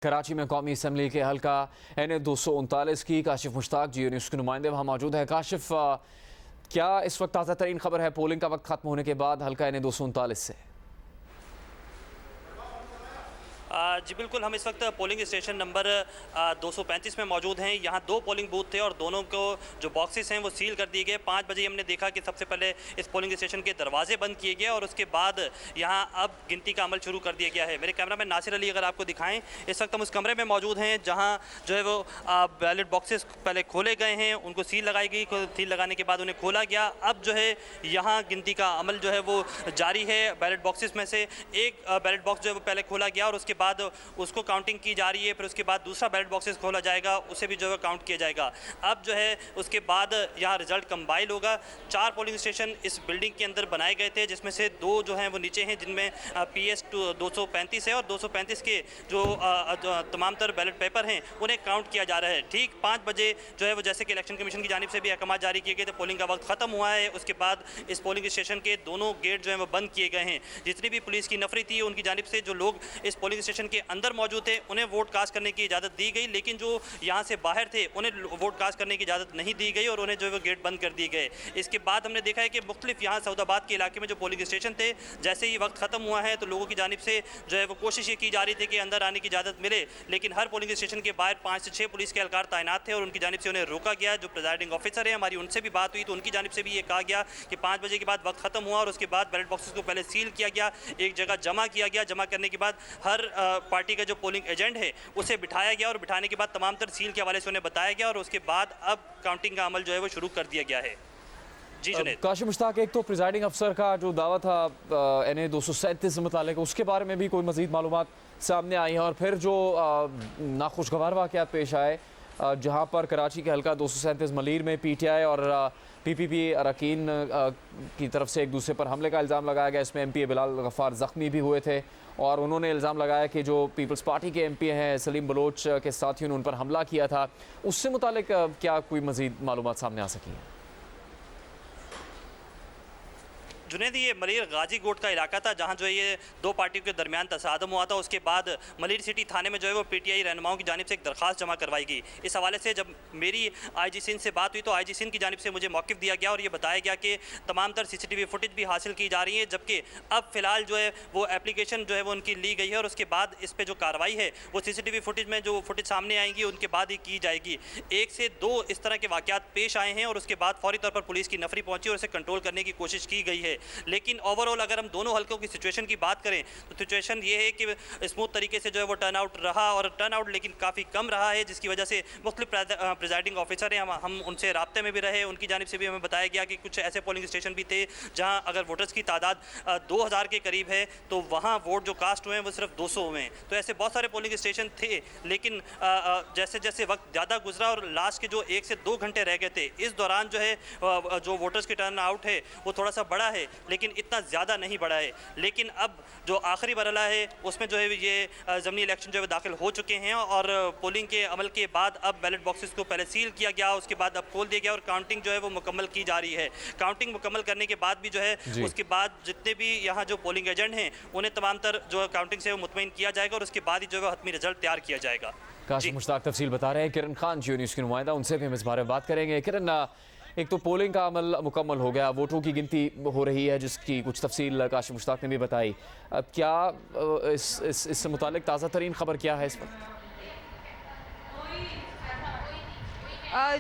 कराची में कौमी असम्बली के हल्का NA-239 की काशिफ मुश्ताक जी न्यूज़ के नुमाइंदे वहाँ मौजूद है। काशिफ, क्या इस वक्त ताज़ा तरीन खबर है पोलिंग का वक्त खत्म होने के बाद हल्का NA-239 से? जी बिल्कुल, हम इस वक्त पोलिंग स्टेशन नंबर 235 में मौजूद हैं। यहाँ दो पोलिंग बूथ थे और दोनों को जो बॉक्सेस हैं वो सील कर दिए गए। 5 बजे हमने देखा कि सबसे पहले इस पोलिंग स्टेशन के दरवाजे बंद किए गए और उसके बाद यहाँ अब गिनती का अमल शुरू कर दिया गया है। मेरे कैमरामैन नासिर अली अगर आपको दिखाएं, इस वक्त हम उस कमरे में मौजूद हैं जहाँ जो है वो बैलेट बॉक्सेस पहले खोले गए हैं, उनको सील लगाई गई, सील लगाने के बाद उन्हें खोला गया। अब जो है यहाँ गिनती का अमल जो है वो जारी है। बैलेट बॉक्सेस में से एक बैलेट बॉक्स जो है वो पहले खोला गया और उसके बाद उसको काउंटिंग की जा रही है। फिर उसके बाद दूसरा बैलेट बॉक्सेस खोला जाएगा, उसे भी जो है काउंट किया जाएगा। अब जो है उसके बाद यहाँ रिजल्ट कंबाइल होगा। 4 पोलिंग स्टेशन इस बिल्डिंग के अंदर बनाए गए थे, जिसमें से 2 जो हैं वो नीचे हैं, जिनमें PS 235 है और 235 के जो तमाम तर बैलेट पेपर हैं उन्हें काउंट किया जा रहा है। ठीक 5 बजे जो है वो जैसे कि इलेक्शन कमीशन की जानिब से भी अहकाम जारी किए गए थे, पोलिंग का वक्त ख़त्म हुआ है। उसके बाद इस पोलिंग स्टेशन के दोनों गेट जो हैं वो बंद किए गए हैं। जितनी भी पुलिस की नफरी थी उनकी जानिब से जो लोग इस पोलिंग स्टेशन के अंदर मौजूद थे उन्हें वोट कास्ट करने की इजाज़त दी गई, लेकिन जो यहाँ से बाहर थे उन्हें वोट कास्ट करने की इजाज़त नहीं दी गई और उन्हें जो है वो गेट बंद कर दिए गए। इसके बाद हमने देखा है कि मुख्तलिफ यहाँ सऊदाबाद के इलाके में जो पोलिंग स्टेशन थे, जैसे ही वक्त ख़त्म हुआ है तो लोगों की जानिब से जो है वो कोशिश ये की जा रही थी कि अंदर आने की इजाज़त मिले, लेकिन हर पोलिंग स्टेशन के बाहर 5 से 6 पुलिस के एहलकार तैनात थे और उनकी जानिब से उन्हें रोका गया। जो प्रिजाइडिंग ऑफिसर है, हमारी उनसे भी बात हुई तो उनकी जानिब से भी ये कहा गया कि 5 बजे के बाद वक्त ख़त्म हुआ और उसके बाद बैलेट बॉक्सेस को पहले सील किया गया, एक जगह जमा किया गया। जमा करने के बाद हर पार्टी का जो पोलिंग एजेंट है उसे बिठाया गया और बिठाने के बाद तमाम तर सील के हवाले से उन्हें बताया गया और उसके बाद अब काउंटिंग का अमल जो है वो शुरू कर दिया गया है। जी जुनैद। काशिफ मुश्ताक, एक तो प्रिजाइडिंग अफसर का जो दावा था NA-237 से मुतालिक, उसके बारे में भी कोई मज़ीद मालूमात सामने आई हैं और फिर जो नाखुशगवार वाक़यात पेश आए जहाँ पर कराची के हल्का 237 मलीर में PTI और PPP अरकान की तरफ से एक दूसरे पर हमले का इल्ज़ाम लगाया गया। इसमें MP बिलाल गफ़ार ज़ख्मी भी हुए थे और उन्होंने इल्ज़ाम लगाया कि जो पीपल्स पार्टी के MP हैं सलीम बलोच के साथियों ने उन पर हमला किया था। उससे मुतालिक क्या कोई मज़ीद मालूमात सामने आ सकी हैं? जुनैद, ये मलीर गाजी गोट का इलाका था जहाँ जो है ये दो पार्टियों के दरमियान तसादम हुआ था। उसके बाद मलीर सिटी थाने में जो है वो PTI रहनुमाओं की जानिब से एक दरख्वास्त जमा करवाई गई। इस हवाले से जब मेरी IG सिंध से बात हुई तो IG सिंध की जानिब से मुझे मौक़िफ़ दिया गया और ये बताया गया कि तमाम तर CCTV फुटेज भी हासिल की जा रही है, जबकि अब फ़िलहाल जो है वो एप्लीकेशन जो है वो उनकी ली गई है और उसके बाद इस पर जो कार्रवाई है वो CCTV फुटेज में जो फुटेज सामने आएंगी उनके बाद ही की जाएगी। 1 से 2 इस तरह के वाक़यात पेश आए हैं और उसके बाद फ़ौरी तौर पर पुलिस की नफरी पहुँची और उसे कंट्रोल करने की कोशिश की गई है। लेकिन ओवरऑल अगर हम दोनों हल्कों की सिचुएशन की बात करें तो सिचुएशन ये है कि स्मूथ तरीके से जो है वो टर्न आउट रहा और टर्न आउट लेकिन काफ़ी कम रहा है, जिसकी वजह से मुख्तलिफ प्रिजाइडिंग ऑफिसर हैं, हम उनसे राब्ते में भी रहे। उनकी जानिब से भी हमें बताया गया कि कुछ ऐसे पोलिंग स्टेशन भी थे जहाँ अगर वोटर्स की तादाद 2000 के करीब है तो वहाँ वोट जो कास्ट हुए हैं वो सिर्फ 200 हुए हैं। तो ऐसे बहुत सारे पोलिंग स्टेशन थे, लेकिन जैसे जैसे वक्त ज़्यादा गुजरा और लास्ट के जो 1 से 2 घंटे रह गए थे, इस दौरान जो है जो वोटर्स की टर्न आउट है वो थोड़ा सा बड़ा है, लेकिन इतना ज़्यादा नहीं बढ़ा है। लेकिन अब जो आखिरी मरहला है उसमें जो है ये ज़मीनी इलेक्शन जो है दाखिल हो चुके हैं और पोलिंग के अमल के बाद अब बैलेट बॉक्सेस को पहले सील किया गया, उसके बाद अब खोल दिया गया और काउंटिंग जो है वो मुकम्मल की जा रही है। काउंटिंग मुकम्मल करने के बाद भी जो है उसके बाद जितने भी यहाँ जो पोलिंग एजेंट हैं उन्हें तमाम तर जो काउंटिंग से वो मुतमईन किया जाएगा और उसके बाद ही जो है हतमी रिजल्ट तैयार किया जाएगा। काशिफ मुश्ताक तफसील बता रहे हैं। किरण खान जियो न्यूज़ की नुमाइंदा, उनसे भी हम इस बारे में बात करेंगे। किरण, एक तो पोलिंग का अमल मुकम्मल हो गया, वोटों की गिनती हो रही है जिसकी कुछ तफसील काशिफ मुश्ताक ने भी बताई। अब क्या इससे मुतालिक ताज़ा तरीन खबर क्या है इस वक्त?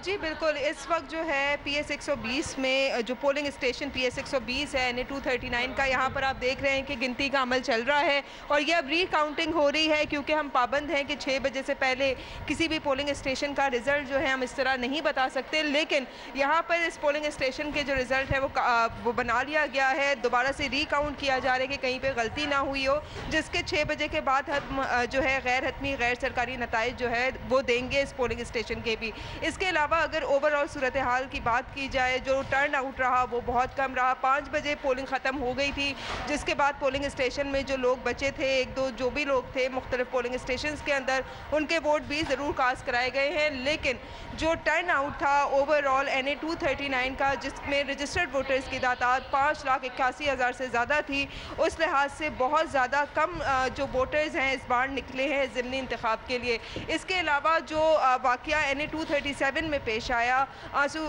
जी बिल्कुल, इस वक्त जो है PS 120 में जो पोलिंग स्टेशन PS 120 है NA-239 का, यहाँ पर आप देख रहे हैं कि गिनती का अमल चल रहा है और ये अब रीकाउंटिंग हो रही है, क्योंकि हम पाबंद हैं कि 6 बजे से पहले किसी भी पोलिंग स्टेशन का रिज़ल्ट जो है हम इस तरह नहीं बता सकते। लेकिन यहाँ पर इस पोलिंग स्टेशन के जो रिज़ल्ट है वो बना लिया गया है, दोबारा से रीकाउंट किया जा रहा है कि कहीं पर गलती ना हुई हो, जिसके 6 बजे के बाद हम जो है गैर हतमी गैर सरकारी नताइज जो है वो देंगे इस पोलिंग स्टेशन के भी। इस इसके अलावा अगर ओवरऑल सूरत हाल की बात की जाए, जो टर्न आउट रहा वो बहुत कम रहा। 5 बजे पोलिंग ख़त्म हो गई थी, जिसके बाद पोलिंग स्टेशन में जो लोग बचे थे, एक दो जो भी लोग थे मुख्तलिफ पोलिंग स्टेशन के अंदर, उनके वोट भी ज़रूर कास्ट कराए गए हैं। लेकिन जो टर्न आउट था ओवरऑल NA 239 का, जिसमें रजिस्टर्ड वोटर्स की तादाद 5,81,000 से ज़्यादा थी, उस लिहाज से बहुत ज़्यादा कम जो वोटर्स हैं इस बार निकले हैं ज़िमनी इंतखाब के लिए। इसके अलावा जो वाक़या NA 237 में पेश आया, आंसू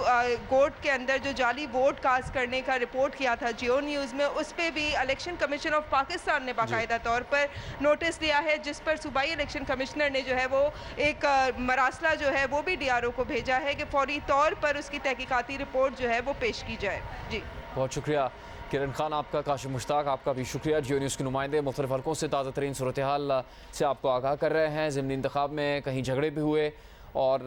गोट के अंदर जो जाली वोट कास्ट करने का रिपोर्ट किया था जियो न्यूज़ में, उस पर भी इलेक्शन कमीशन ऑफ पाकिस्तान ने बाकायदा तौर पर नोटिस दिया है, जिस पर सूबाई इलेक्शन कमिश्नर ने जो है वो एक मरासला जो है वो भी DRO को भेजा है कि फौरी तौर पर उसकी तहकीकाती रिपोर्ट जो है वो पेश की जाए। जी बहुत शुक्रिया किरण खान आपका। काशिफ मुश्ताक आपका भी शुक्रिया। जियो न्यूज़ के नुमाइंदे मुख्तलिफ हल्कों से ताज़ा तरीन सूरत हाल से आपको आगाह कर रहे हैं। ज़िमनी इंतखाब में कहीं झगड़े भी हुए और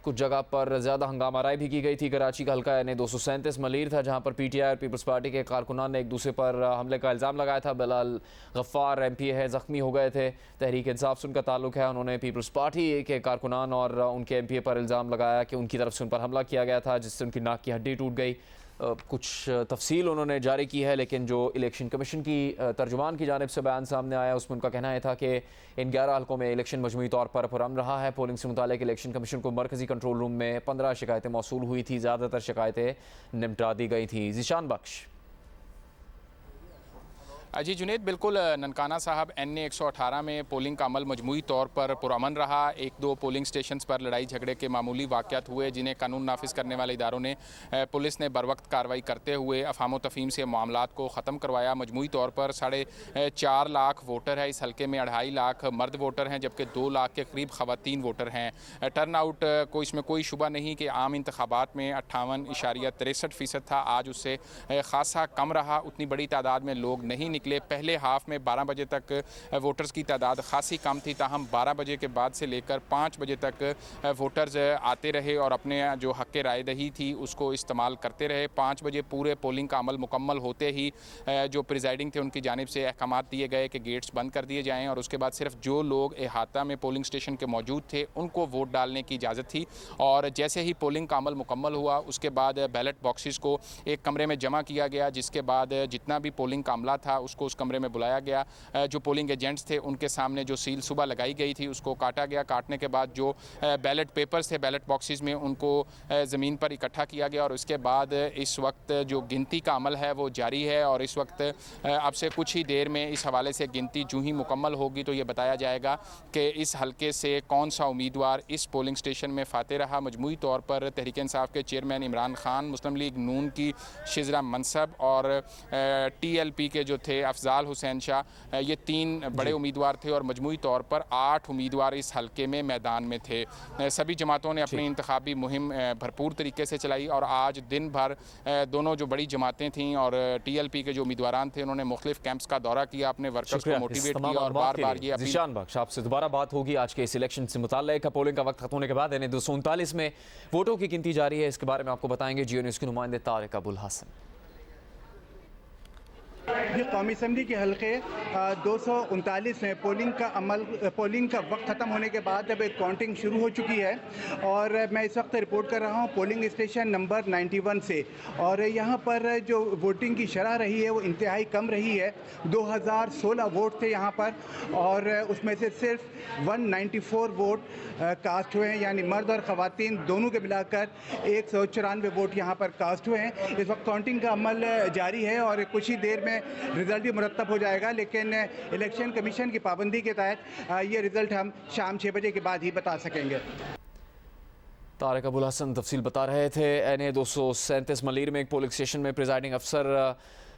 कुछ जगह पर ज़्यादा हंगामा राय भी की गई थी। कराची का हल्का NA 237 मलीर था, जहाँ पर PTI और पीपल्स पार्टी के कारकुनान ने एक दूसरे पर हमले का इल्ज़ाम लगाया था। बिलाल गफ्फार MP है, ज़ख्मी हो गए थे। तहरीक इंसाफ से उनका ताल्लुक है। उन्होंने पीपल्स पार्टी के कारकुनान और उनके MPA पर इल्ज़ाम लगाया कि उनकी तरफ से उन पर हमला किया गया था, जिससे उनकी नाक की हड्डी टूट गई। कुछ तफसील उन्होंने जारी की है, लेकिन जो इलेक्शन कमीशन की तर्जुमान की जानिब से बयान सामने आया उसमें उनका कहना यह था कि इन 11 हल्कों में इलेक्शन मजमूई तौर पर पुरअमन रहा है। पोलिंग से मुतालिक इलेक्शन कमीशन को मरकज़ी कंट्रोल रूम में 15 शिकायतें मौसूल हुई थी। ज़्यादातर शिकायतें निपटा दी गई थी। ज़ीशान बख्श। जी जुनेद, बिल्कुल ननकाना साहब NA 118 में पोलिंग का अमल मजमूई तौर पर पुरअमन रहा। एक दो पोलिंग स्टेशन पर लड़ाई झगड़े के मामूली वाक़यात हुए, जिन्हें कानून नाफिज करने वाले इदारों ने पुलिस ने बर वक्त कार्रवाई करते हुए अफाम तफहीम से मामलात को ख़त्म करवाया। मजमूई तौर पर 4.5 लाख वोटर है इस हल्के में। 2.5 लाख मर्द वोटर हैं, जबकि 2 लाख के करीब ख़वातीन वोटर हैं। टर्न आउट को इसमें कोई शुबा नहीं कि आम इंतखाबात में 58.63% था, आज उससे ख़ासा कम रहा। उतनी बड़ी तादाद में लोग नहीं निकले। पहले हाफ में 12 बजे तक वोटर्स की तादाद खासी कम थी, ताहम 12 बजे के बाद से लेकर 5 बजे तक वोटर्स आते रहे और अपने जो हक़ के रायदही थी उसको इस्तेमाल करते रहे। 5 बजे पूरे पोलिंग का अमल मुकम्मल होते ही जो प्रिजाइडिंग थे उनकी जानिब से अहकामात दिए गए कि गेट्स बंद कर दिए जाएँ और उसके बाद सिर्फ जो लोग अहाता में पोलिंग स्टेशन के मौजूद थे उनको वोट डालने की इजाज़त थी। और जैसे ही पोलिंग का अमल मुकम्मल हुआ उसके बाद बैलेट बॉक्सेस को एक कमरे में जमा किया गया, जिसके बाद जितना भी पोलिंग का अमला था उसको उस कमरे में बुलाया गया। जो पोलिंग एजेंट्स थे उनके सामने जो सील सुबह लगाई गई थी उसको काटा गया। काटने के बाद जो बैलेट पेपर्स थे बैलेट बॉक्सेस में उनको ज़मीन पर इकट्ठा किया गया और उसके बाद इस वक्त जो गिनती का अमल है वो जारी है। और इस वक्त अब से कुछ ही देर में इस हवाले से गिनती जो ही मुकम्मल होगी तो ये बताया जाएगा कि इस हल्के से कौन सा उम्मीदवार इस पोलिंग स्टेशन में फाते रहा। मजमूई तौर पर तहरीक इंसाफ के चेयरमैन इमरान खान, मुस्लिम लीग नून की शिजरा मनसब और TLP के जो थे अफजाल हुसैन शाह, ये 3 बड़े उम्मीदवार थे और मजमूई तौर पर 8 उम्मीदवार इस हल्के में मैदान में थे। सभी जमातों ने अपनी इंतखाबी मुहिम भरपूर तरीके से चलाई और आज दिन भर दोनों जो बड़ी जमातें थीं और TLP के जो उम्मीदवार थे उन्होंने मुख्तलिफ कैंप्स का दौरा किया, अपने वर्कर्स को मोटिवेट किया और बार बार ये ज़ीशान बख्श, आपसे दोबारा बात होगी आज के इस इलेक्शन से मुताल्लिक। पोलिंग का वक्त खत्म होने के बाद NA 239 में वोटों की गिनती जारी है। इसके बारे में आपको बताएंगे जियो न्यूज़ के नुमाइंदे तारिक अबुल हसन। ये कौमी असम्बली के हल्के 239 में पोलिंग का वक्त ख़त्म होने के बाद अब एक काउंटिंग शुरू हो चुकी है और मैं इस वक्त रिपोर्ट कर रहा हूँ पोलिंग स्टेशन नंबर 91 से। और यहाँ पर जो वोटिंग की शरह रही है वो इंतहाई कम रही है। 2016 वोट थे यहाँ पर और उसमें से सिर्फ 194 वोट कास्ट हुए हैं, यानी मर्द और ख़वातीन दोनों के मिलाकर 194 वोट यहाँ पर कास्ट हुए हैं। इस वक्त काउंटिंग का अमल जारी है और कुछ ही देर में रिज़ल्ट भी मुरतब हो जाएगा, लेकिन इलेक्शन कमीशन की पाबंदी के तहत ये रिज़ल्ट हम शाम 6 बजे के बाद ही बता सकेंगे। तारिक अबुल हसन तफसील बता रहे थे। NA 237 मलीर में एक पोलिंग स्टेशन में प्रिजाइडिंग अफसर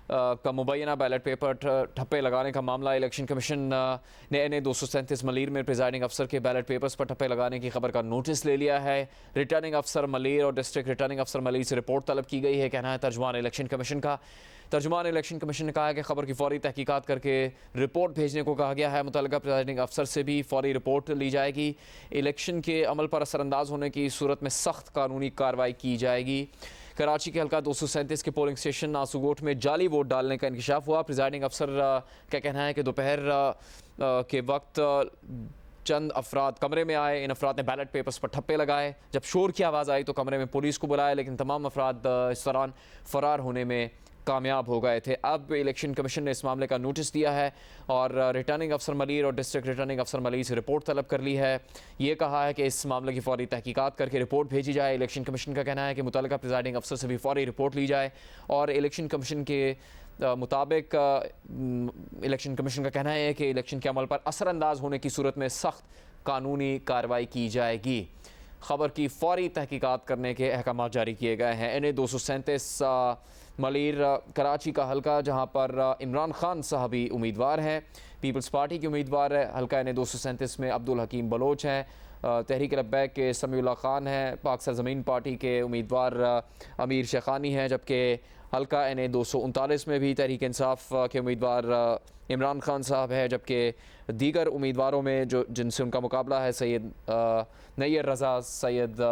का मुबैना बैलेट पेपर ठप्पे लगाने का मामला। इलेक्शन कमीशन ने NA 237 मलीर में प्रिजाइडिंग अफसर के बैलेट पेपर्स पर ठप्पे लगाने की खबर का नोटिस ले लिया है। रिटर्निंग अफसर मलीर और डिस्ट्रिक्ट रिटर्निंग अफसर मलीर से रिपोर्ट तलब की गई है, कहना है तर्जुमान इलेक्शन कमीशन का। तर्जुमान इलेक्शन कमीशन ने कहा है कि खबर की फौरी तहकीकात करके रिपोर्ट भेजने को कहा गया है। मुतल्लिका प्रिजाइडिंग अफसर से भी फौरी रिपोर्ट ली जाएगी। इलेक्शन के अमल पर असरअंदाज होने की सूरत में सख्त कानूनी कार्रवाई की जाएगी। कराची के हल्का 237 के पोलिंग स्टेशन आसूगोट में जाली वोट डालने का इंकशाफ हुआ। प्रिजाइडिंग अफसर का कहना है कि दोपहर के वक्त चंद अफराद कमरे में आए। इन अफराद ने बैलेट पेपर्स पर ठप्पे लगाए। जब शोर की आवाज़ आई तो कमरे में पुलिस को बुलाया, लेकिन तमाम अफराद इस दौरान फ़रार होने में कामयाब हो गए थे। अब इलेक्शन कमीशन ने इस मामले का नोटिस दिया है और रिटर्निंग अफसर मलीर और डिस्ट्रिक्ट रिटर्निंग अफसर मलीर से रिपोर्ट तलब कर ली है। ये कहा है कि इस मामले की फौरी तहकीकात करके रिपोर्ट भेजी जाए। इलेक्शन कमीशन का कहना है कि मुतल्लिका प्रिजाइडिंग अफसर से भी फौरी रिपोर्ट ली जाए और इलेक्शन कमीशन के मुताबिक इलेक्शन कमीशन का कहना है कि इलेक्शन के अमल पर असरअंदाज होने की सूरत में सख्त कानूनी कार्रवाई की जाएगी। खबर की फौरी तहकीकात करने के अहकाम जारी किए गए हैं। NA 237 मलीर कराची का हल्का, जहां पर इमरान खान साहबी उम्मीदवार हैं, पीपल्स पार्टी के उम्मीदवार है। हल्का NA 237 में अब्दुल हकीम बलोच हैं, तहरीक लब्बैक के समीउल्लाह खान हैं, पाक सरजमीन पार्टी के उम्मीदवार अमीर शेखानी हैं, जबकि हल्का NA 239 में भी तहरीक इंसाफ के उम्मीदवार इमरान खान साहब है, जबकि दीगर उम्मीदवारों में जो जिनसे उनका मुकाबला है सैयद नैयर रज़ा, सैयद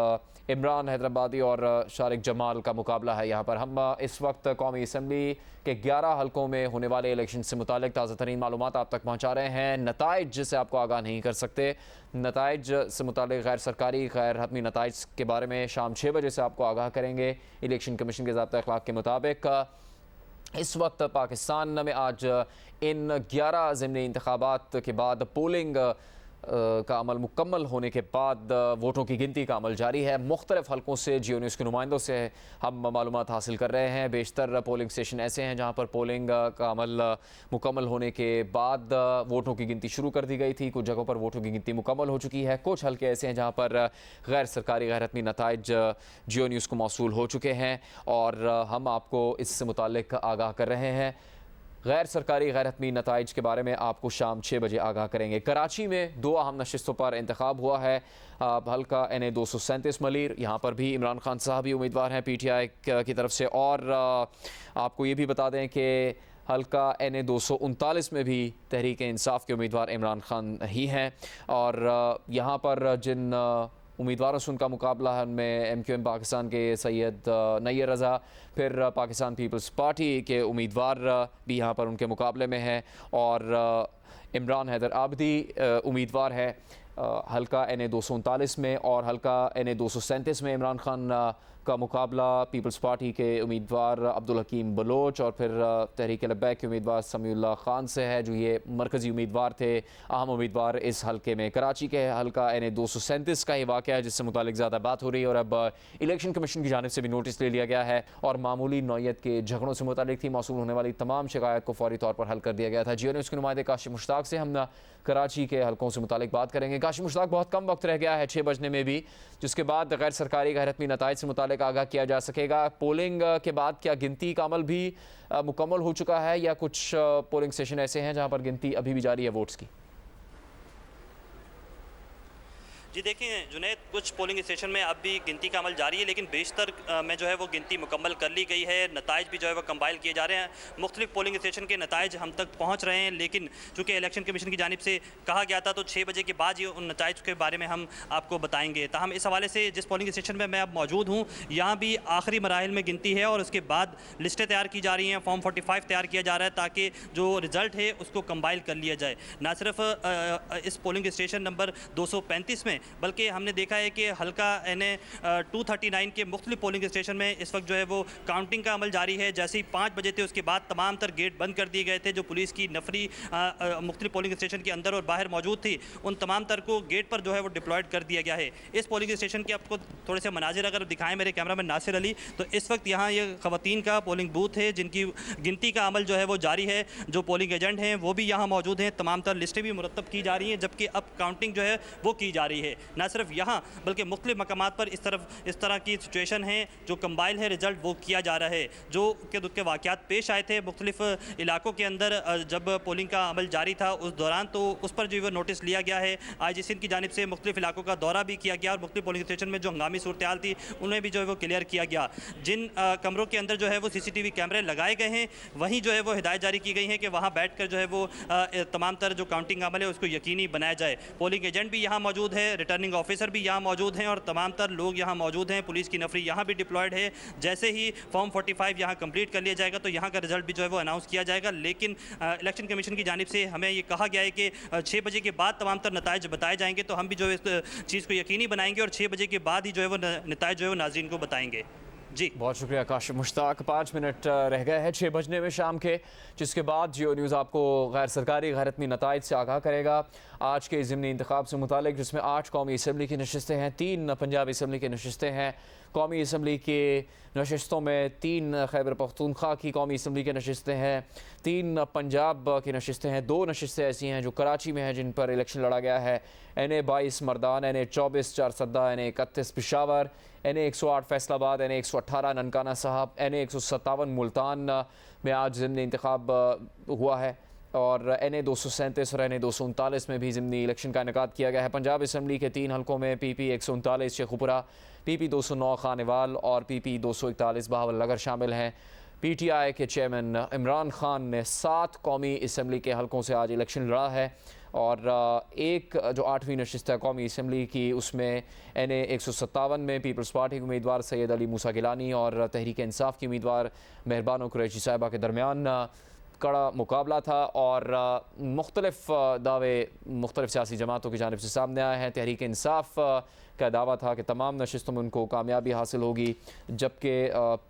इमरान हैदराबादी और शारिक जमाल का मुकाबला है। यहाँ पर हम इस वक्त कौमी असम्बली के 11 हल्कों में होने वाले इलेक्शन से मुतालिक ताज़ा तरीन मालूमात आप तक पहुँचा रहे हैं। नताइज जिससे आपको आगाह नहीं कर सकते, नताइज से मुतालिक गैर सरकारी गैर हतमी नताइज के बारे में शाम 6 बजे से आपको आगाह करेंगे। इलेक्शन कमीशन के ज़ाब्ता अखलाक के मुताबिक इस वक्त पाकिस्तान में आज इन 11 ज़िमनी इंतखाबात के बाद पोलिंग का अमल मुकम्मल होने के बाद वोटों की गिनती का अमल जारी है। मुख्तलिफ हल्कों से जियो न्यूज़ के नुमाइंदों से हम मालूमात हासिल कर रहे हैं। बेशतर पोलिंग स्टेशन ऐसे हैं जहां पर पोलिंग का अमल मुकम्मल होने के बाद वोटों की गिनती शुरू कर दी गई थी। कुछ जगहों पर वोटों की गिनती मुकम्मल हो चुकी है। कुछ हल्के ऐसे हैं जहां पर गैर सरकारी गैर हतमी नताइज जियो न्यूज़ को मौसूल हो चुके हैं और हम आपको इससे मुताल्लिक आगाह कर रहे हैं। गैर सरकारी गैर हतमी नताइज के बारे में आपको शाम 6 बजे आगाह करेंगे। कराची में 2 अहम नशिस्तों पर इंतखाब हुआ है। हल्का NA 237 मलीर, यहाँ पर भी इमरान खान साहब ही उम्मीदवार हैं PTI की तरफ से। और आपको ये भी बता दें कि हल्का NA 239 में भी तहरीक इंसाफ के उम्मीदवार इमरान खान ही हैं और यहाँ पर जिन उम्मीदवारों से उनका मुकाबला है उनमें MQM पाकिस्तान के सैयद नैयर रज़ा, फिर पाकिस्तान पीपल्स पार्टी के उम्मीदवार भी यहाँ पर उनके मुकाबले में हैं और इमरान हैदर आबदी उम्मीदवार है हल्का NA 239 में और हल्का NA 237 में इमरान खान का मुकाबला पीपल्स पार्टी के उम्मीदवार अब्दुल हकीम बलोच और फिर तहरीक लब्बैक के उम्मीदवार समीउल्लाह खान से है, जो ये मरकज़ी उम्मीदवार थे, अहम उम्मीदवार इस हल्के में। कराची के हल्का NA 237 का ही वाक़या है जिससे मुतालिक ज़्यादा बात हो रही है और अब इलेक्शन कमीशन की जानिब से भी नोटिस ले लिया गया है और मामूली नौयत के झगड़ों से मुतालिक थी मौसूल होने वाली तमाम शिकायत को फौरी तौर पर हल कर दिया गया था। जियो न्यूज़ के नुमाइंदे काशिफ मुश्ताक से हम कराची के हल्कों से मुतालिक बात करेंगे। काशिफ मुश्ताक, बहुत कम वक्त रह गया है 6 बजने में भी, जिसके बाद गैर सरकारी गैर हतमी नताइज से मुतालिक आगाह किया जा सकेगा। पोलिंग के बाद क्या गिनती का अमल भी मुकम्मल हो चुका है या कुछ पोलिंग स्टेशन ऐसे हैं जहां पर गिनती अभी भी जारी है वोट्स की? जी देखिए जुनैद, कुछ पोलिंग स्टेशन में अब भी गिनती का अमल जारी है, लेकिन बेशतर में जो है वो गिनती मुकम्मल कर ली गई है। नताइज भी जो है वो कंपाइल किए जा रहे हैं। मुख्तलिफ पोलिंग स्टेशन के नताइज हम तक पहुंच रहे हैं, लेकिन चूँकि इलेक्शन कमीशन की जानिब से कहा गया था तो 6 बजे के बाद ही उन नताइज के बारे में हम आपको बताएंगे। ताहम इस हवाले से जिस पोलिंग स्टेशन में मैं अब मौजूद हूँ, यहाँ भी आखिरी मराहिल में गिनती है और उसके बाद लिस्टें तैयार की जा रही हैं, फॉर्म 45 तैयार किया जा रहा है ताकि जो रिज़ल्ट है उसको कंपाइल कर लिया जाए। ना सिर्फ इस पोलिंग स्टेशन नंबर 235 में, बल्कि हमने देखा है कि हल्का NA 239 के मुख्तलिफ पोलिंग स्टेशन में इस वक्त जो है वो काउंटिंग का अमल जारी है। जैसे ही 5 बजे थे उसके बाद तमाम तर गेट बंद कर दिए गए थे। जो पुलिस की नफरी मुख्तलिफ पोलिंग स्टेशन के अंदर और बाहर मौजूद थी, उन तमाम तर को गेट पर जो है वो डिप्लॉयड कर दिया गया है। इस पोलिंग स्टेशन के आपको थोड़े से मनाजिर अगर दिखाएं मेरे कैमरा मैन नासिर अली, तो इस वक्त यहाँ ये ख़वातीन का पोलिंग बूथ है जिनकी गिनती का अमल जो है वो जारी है। जो पोलिंग एजेंट हैं वो भी यहाँ मौजूद हैं, तमाम तर लिस्टें भी मुरतब की जा रही हैं, जबकि अब काउंटिंग जो है वो की जा रही है। ना सिर्फ यहाँ बल्कि मुख्तलिफ मकामात पर इस तरह की सिचुएशन है, जो कंबाइल है रिज़ल्ट वो किया जा रहा है। जो के दुख के वाक़यात पेश आए थे मुख्तलिफ इलाकों के अंदर जब पोलिंग का अमल जारी था उस दौरान, तो उस पर जो है नोटिस लिया गया है। IG सिंध की जानिब से मुख्तलिफ इलाकों का दौरा भी किया गया और मुख्तलिफ पोलिंग स्टेशन में जो हंगामी सूरत हाल थी उन्हें भी जो है वो क्लियर किया गया। जिन कमरों के अंदर जो है वो CCTV कैमरे लगाए गए हैं, वहीं जो है वो हिदायत जारी की गई है कि वहाँ बैठ कर जो है वो तमाम तर जो काउंटिंग अमल है उसको यकीनी बनाया जाए। पोलिंग एजेंट भी यहाँ मौजूद है, रिटर्निंग ऑफिसर भी यहाँ मौजूद हैं और तमाम तर लोग यहाँ मौजूद हैं। पुलिस की नफरी यहाँ भी डिप्लॉयड है। जैसे ही फॉर्म 45 यहाँ कंप्लीट कर लिया जाएगा तो यहाँ का रिजल्ट भी जो है वो अनाउंस किया जाएगा। लेकिन इलेक्शन कमीशन की जानिब से हमें ये कहा गया है कि 6 बजे के बाद तमाम तर नताइज बताए जाएंगे, तो हम भी जो है इस चीज़ को यकीनी बनाएंगे और 6 बजे के बाद ही जो है वो नताइज जो है वो नाज़रीन को बताएंगे। जी बहुत शुक्रिया काशिफ मुश्ताक। 5 मिनट रह गए हैं 6 बजने में शाम के, जिसके बाद जियो न्यूज़ आपको गैर सरकारी गैर हतमी नताइज से आगाह करेगा। आज के ज़िमनी इंतखाब से मुतालिक जिसमें 8 कौमी असम्बली की नशस्तें हैं, 3 पंजाब असम्बली की नशस्तें हैं। कौमी असम्बली के नशस्तों में 3 खैबर पख्तूनख्वा की कौमी असम्बली की नशस्तें हैं, 3 पंजाब की नशस्तें हैं। 2 नशस्तें ऐसी हैं जो कराची में हैं जिन पर इलेक्शन लड़ा गया है। NA 22 Mardan, NA 24 Charsadda, NA 31 Peshawar, NA 108 Faisalabad, NA 118 Nankana साहब, NA 157 मुल्तान में आज ज़िमनी इंतखाब हुआ है और NA 237 और NA 239 में भी ज़िमनी इलेक्शन का इनेकाद किया गया है। पंजाब असम्बली के 3 हलकों में PP 139 शेखुपुरा, PP 209 खानेवाल और PP 241 बहावलनगर शामिल हैं। PTI के चेयरमैन इमरान खान ने 7 कौमी असम्बली के हलकों से आज इलेक्शन लड़ा है और एक जो 8वीं नशिस्त है कौमी असम्बली की उसमें NA 157 में पीपल्स पार्टी के उम्मीदवार सैयद अली मूसा गिलानी और तहरीक इंसाफ की उम्मीदवार मेहरबानो कुरैशी साहिबा के दरमियान कड़ा मुकाबला था और मुख्तलिफ दावे मुख्तलिफ सियासी जमातों की जानिब से सामने आए हैं। तहरीक इंसाफ का दावा था कि तमाम नशिस्तों में उनको कामयाबी हासिल होगी, जबकि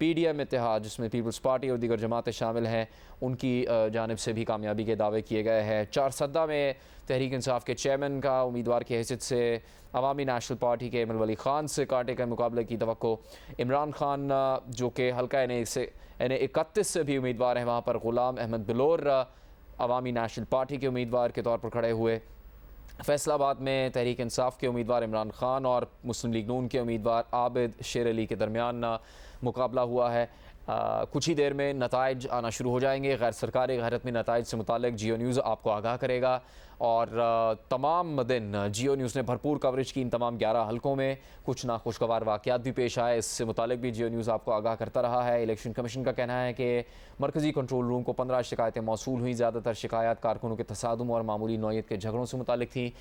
PDM इत्तेहाद जिसमें पीपल्स पार्टी और दीगर जमातें शामिल हैं उनकी जानिब से भी कामयाबी के दावे किए गए हैं। चारसद्दा में तहरीक इंसाफ के चेयरमैन का उम्मीदवार की हैसियत से अवामी नेशनल पार्टी के इमरान वली खान से कांटे के मुकाबले की तवक्को। इमरान खान जो कि हल्का NA 31 से भी उम्मीदवार हैं, वहाँ पर गुलाम अहमद बिलोर अवामी नेशनल पार्टी के उम्मीदवार के तौर पर खड़े हुए। फैसलाबाद में तहरीक इंसाफ के उम्मीदवार इमरान खान और मुस्लिम लीग नून के उम्मीदवार आबिद शेर अली के दरमियान मुकाबला हुआ है। कुछ ही देर में नताइज आना शुरू हो जाएंगे। गैर सरकारी गैर हतमी नताइज से मुतालिक जियो न्यूज़ आपको आगाह करेगा और तमाम दिन जियो न्यूज़ ने भरपूर कवरेज की इन तमाम 11 हलकों में। कुछ नाखुशगवार वाक़यात भी पेश आए, इससे मुतालिक भी जियो न्यूज़ आपको आगाह करता रहा है। इलेक्शन कमीशन का कहना है कि मरकज़ी कंट्रोल रूम को 15 शिकायतें मौसूल हुई। ज़्यादातर शिकायत कारकुनों के तसादुम और मामूली नौइयत के झगड़ों से मुतालिक थी।